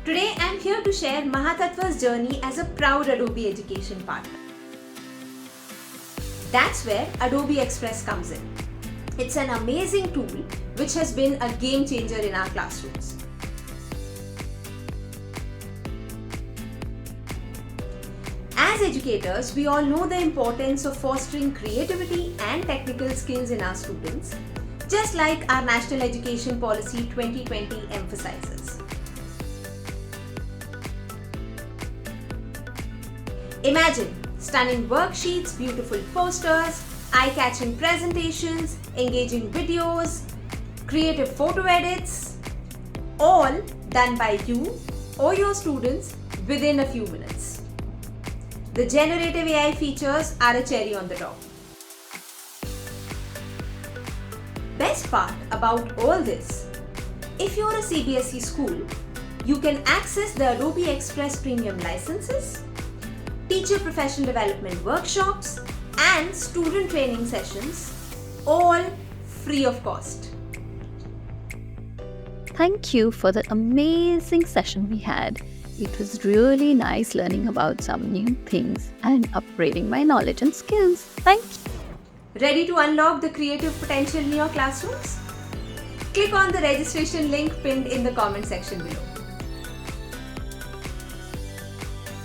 Today I'm here to share Mahattattva's journey as a proud Adobe education partner. That's where Adobe Express comes in. It's an amazing tool which has been a game changer in our classrooms. As educators, we all know the importance of fostering creativity and technical skills in our students, just like our National Education Policy 2020 emphasizes. Imagine stunning worksheets, beautiful posters, eye-catching presentations, engaging videos, creative photo edits, all done by you or your students within a few minutes. The generative AI features are a cherry on the top. Best part about all this, if you're a CBSE school, you can access the Adobe Express Premium licenses, teacher professional development workshops, and student training sessions, all free of cost. Thank you for the amazing session we had. It was really nice learning about some new things and upgrading my knowledge and skills. Thank you. Ready to unlock the creative potential in your classrooms? Click on the registration link pinned in the comment section below.